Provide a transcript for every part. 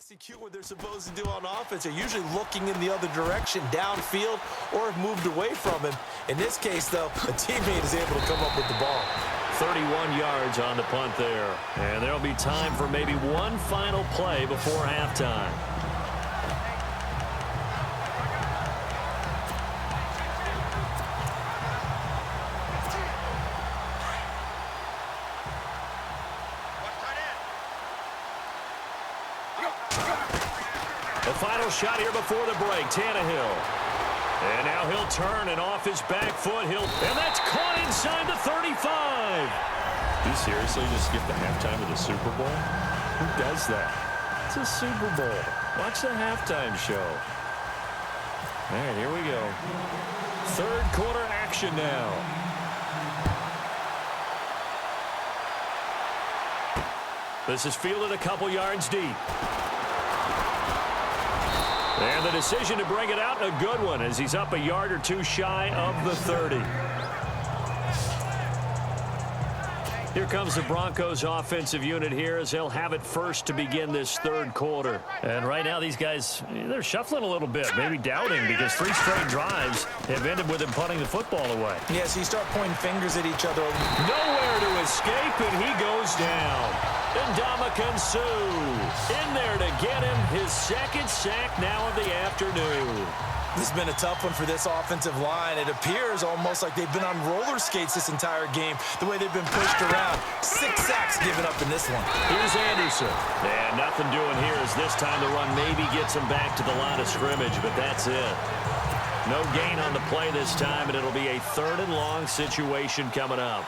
execute what they're supposed to do on offense. They're usually looking in the other direction, downfield, or have moved away from him. In this case, though, a teammate is able to come up with the ball. 31 yards on the punt there. And there'll be time for maybe one final play before halftime. The final shot here before the break, Tannehill. And now he'll turn and off his back foot. And that's caught inside the 35. You seriously just skip the halftime of the Super Bowl? Who does that? It's a Super Bowl. Watch the halftime show. All right, here we go. Third quarter action now. This is fielded a couple yards deep. And the decision to bring it out, a good one, as he's up a yard or two shy of the 30. Here comes the Broncos offensive unit here as they'll have it first to begin this third quarter. And right now these guys, they're shuffling a little bit, maybe doubting, because 3 straight drives have ended with him punting the football away. Yeah, so you start pointing fingers at each other. Nowhere to escape, and he goes down. Ndamukong Suh in there to get him his second sack now of the afternoon. This has been a tough one for this offensive line. It appears almost like they've been on roller skates this entire game, the way they've been pushed around. 6 sacks given up in this one. Here's Anderson. And nothing doing here as this time the run maybe gets him back to the line of scrimmage, but that's it. No gain on the play this time, and it'll be a 3rd and long situation coming up.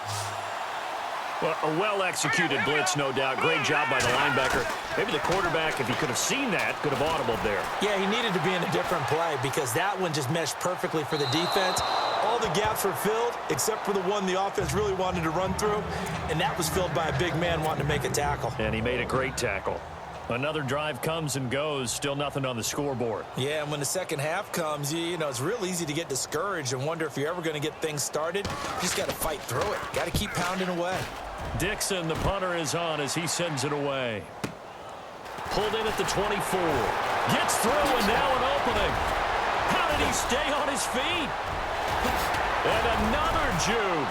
Well, a well-executed blitz, no doubt. Great job by the linebacker. Maybe the quarterback, if he could have seen that, could have audibled there. Yeah, he needed to be in a different play because that one just meshed perfectly for the defense. All the gaps were filled except for the one the offense really wanted to run through, and that was filled by a big man wanting to make a tackle. And he made a great tackle. Another drive comes and goes, still nothing on the scoreboard. Yeah, and when the second half comes, you know, it's real easy to get discouraged and wonder if you're ever going to get things started. You just got to fight through it. Got to keep pounding away. Dixon, the punter, is on as he sends it away. Pulled in at the 24. Gets through, and now an opening. How did he stay on his feet? And another juke.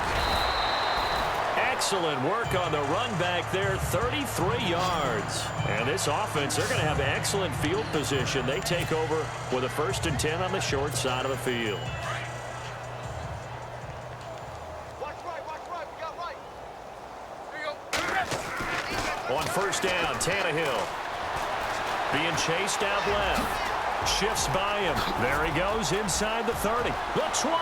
Excellent work on the run back there, 33 yards. And this offense, they're going to have excellent field position. They take over with a 1st and 10 on the short side of the field. On 1st down, Tannehill being chased out left. Shifts by him. There he goes inside the 30. The 20.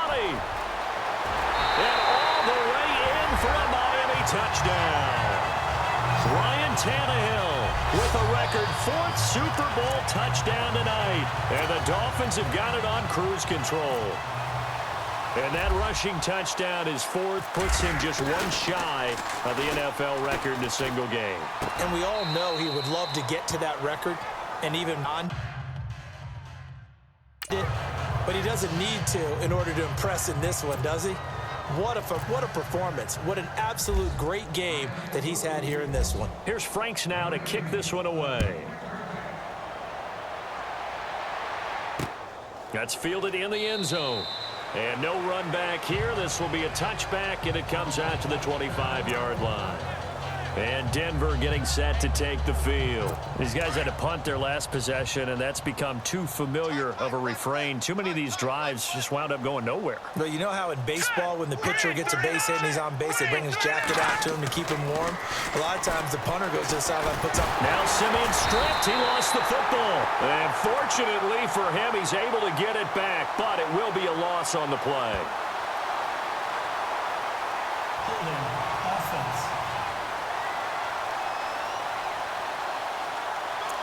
And all the way in for a Miami touchdown. Ryan Tannehill with a record 4th Super Bowl touchdown tonight. And the Dolphins have got it on cruise control. And that rushing touchdown, his 4th, puts him just one shy of the NFL record in a single game. And we all know he would love to get to that record and even on it, but he doesn't need to in order to impress in this one, does he? What a performance. What an absolute great game that he's had here in this one. Here's Franks now to kick this one away. That's fielded in the end zone. And no run back here. This will be a touchback, and it comes out to the 25-yard line. And Denver getting set to take the field. These guys had to punt their last possession, and that's become too familiar of a refrain. Too many of these drives just wound up going nowhere. But you know how in baseball, when the pitcher gets a base hit and he's on base, they bring his jacket out to him to keep him warm? A lot of times the punter goes to the sideline and puts up. Now Simeon stripped. He lost the football. And fortunately for him, he's able to get it back, but it will be a loss on the play.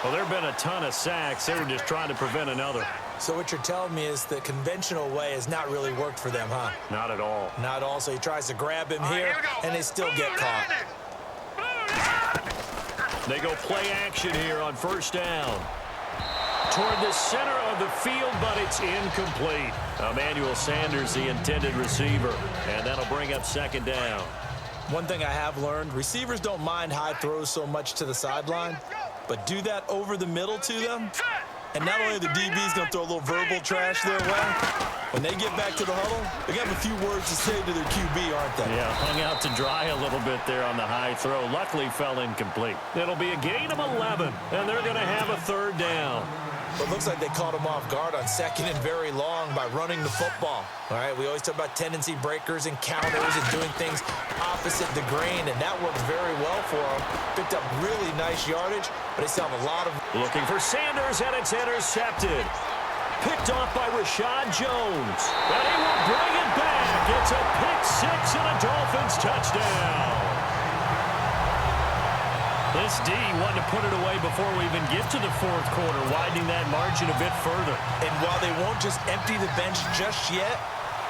Well, there have been a ton of sacks. They were just trying to prevent another. So what you're telling me is the conventional way has not really worked for them, huh? Not at all. Not at all. So he tries to grab him here, and they still get caught. They go play action here on 1st down. Toward the center of the field, but it's incomplete. Emmanuel Sanders, the intended receiver, and that'll bring up 2nd down. One thing I have learned, receivers don't mind high throws so much to the sideline. but do that over the middle to them, and not only the DB's going to throw a little verbal trash their way, when they get back to the huddle, they're going to have a few words to say to their QB, aren't they? Yeah, hung out to dry a little bit there on the high throw. Luckily fell incomplete. It'll be a gain of 11, and they're going to have a third down. But it looks like they caught him off guard on second and very long by running the football. All right, we always talk about tendency breakers and counters and doing things opposite the grain, and that worked very well for them. Picked up really nice yardage, but they still have a lot of... Looking for Sanders, and it's intercepted. Picked off by Rashad Jones. And he will bring it back. It's a pick six and a Dolphins touchdown. This D wanted to put it away before we even get to the fourth quarter, widening that margin a bit further. And while they won't just empty the bench just yet,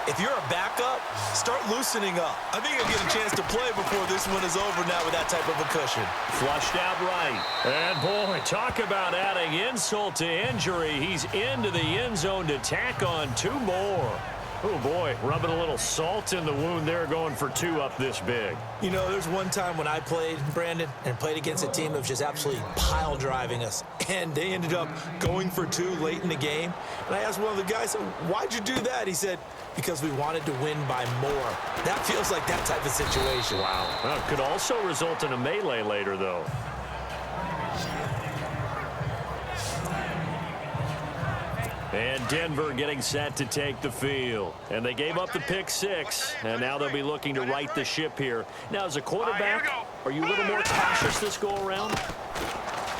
if you're a backup, start loosening up. I think you'll get a chance to play before this one is over now with that type of a cushion. Flushed out right. And, boy, talk about adding insult to injury. He's into the end zone to tack on two more. Oh, boy, rubbing a little salt in the wound there, going for two up this big. You know, there's one time when I played, Brandon, and played against a team that was just absolutely pile driving us, and they ended up going for two late in the game. And I asked one of the guys, why'd you do that? He said, because we wanted to win by more. That feels like that type of situation. Wow. Well, could also result in a melee later, though. And Denver getting set to take the field. And they gave up the pick six, and now they'll be looking to right the ship here. Now, as a quarterback, are you a little more cautious this go-around?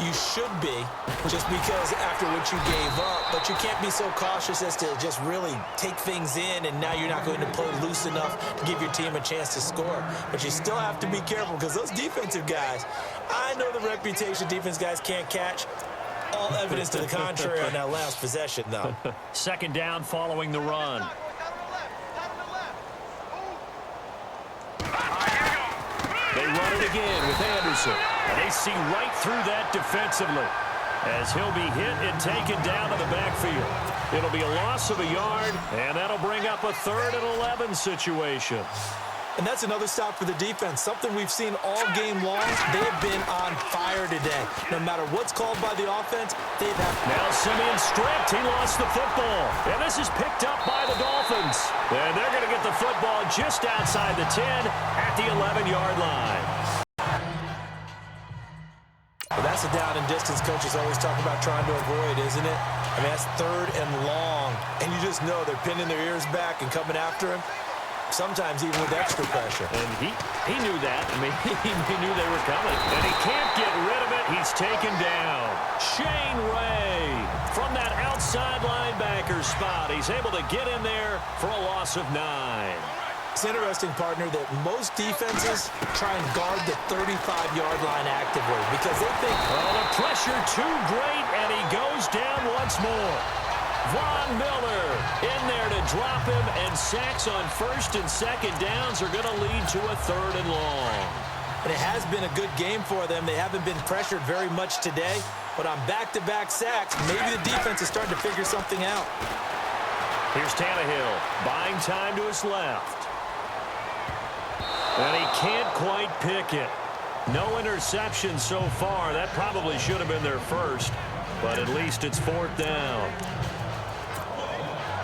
You should be, just because after what you gave up, but you can't be so cautious as to just really take things in, and now you're not going to play loose enough to give your team a chance to score. But you still have to be careful, because those defensive guys, I know the reputation defense guys can't catch. All evidence to the contrary on that last possession, though. Second down following the run. They run it again with Anderson. And they see right through that defensively as he'll be hit and taken down to the backfield. It'll be a loss of a yard, and that'll bring up a 3rd and 11 situation. And that's another stop for the defense, something we've seen all game long. They have been on fire today. No matter what's called by the offense, they've had... Now Simeon stripped. He lost the football. And this is picked up by the Dolphins. And they're going to get the football just outside the 10 at the 11-yard line. Well, that's a down and distance coaches always talk about trying to avoid, isn't it? I mean, that's 3rd and long. And you just know they're pinning their ears back and coming after him. Sometimes even with extra pressure. And he knew that. I mean, he knew they were coming. And he can't get rid of it. He's taken down. Shane Ray from that outside linebacker spot. He's able to get in there for a loss of 9. It's interesting, partner, that most defenses try and guard the 35-yard line actively because they think... Oh, the pressure too great, and he goes down once more. Von Miller in there to drop him, and sacks on 1st and 2nd downs are going to lead to a 3rd and long. And it has been a good game for them. They haven't been pressured very much today, but on back-to-back sacks, maybe the defense is starting to figure something out. Here's Tannehill, buying time to his left. And he can't quite pick it. No interception so far. That probably should have been their first, but at least it's 4th down.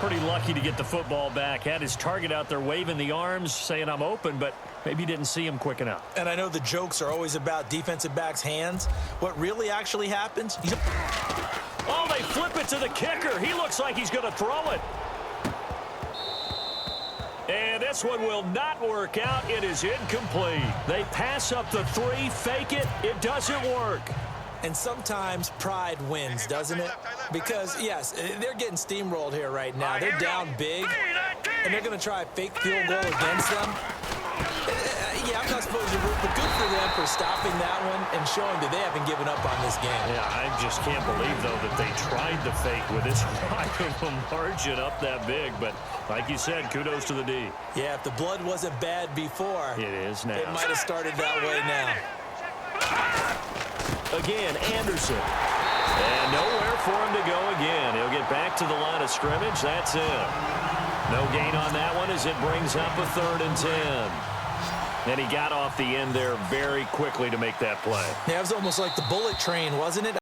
Pretty lucky to get the football back. Had his target out there waving the arms, saying I'm open, but maybe didn't see him quick enough. And I know the jokes are always about defensive backs' hands. What really actually happens... Oh, they flip it to the kicker. He looks like he's going to throw it. And this one will not work out. It is incomplete. They pass up the 3, fake it. It doesn't work. And sometimes pride wins, doesn't it? Because, yes, they're getting steamrolled here right now. They're down big, and they're going to try a fake field goal against them. Yeah, I'm not supposed to root, but good for them for stopping that one and showing that they haven't given up on this game. Yeah, I just can't believe, though, that they tried the fake with this wide of a margin up that big. But like you said, kudos to the D. Yeah, if the blood wasn't bad before, it is now. It might have started that way now. Again, Anderson. And nowhere for him to go again. He'll get back to the line of scrimmage. That's it. No gain on that one as it brings up a 3rd and 10. And he got off the end there very quickly to make that play. Yeah, it was almost like the bullet train, wasn't it?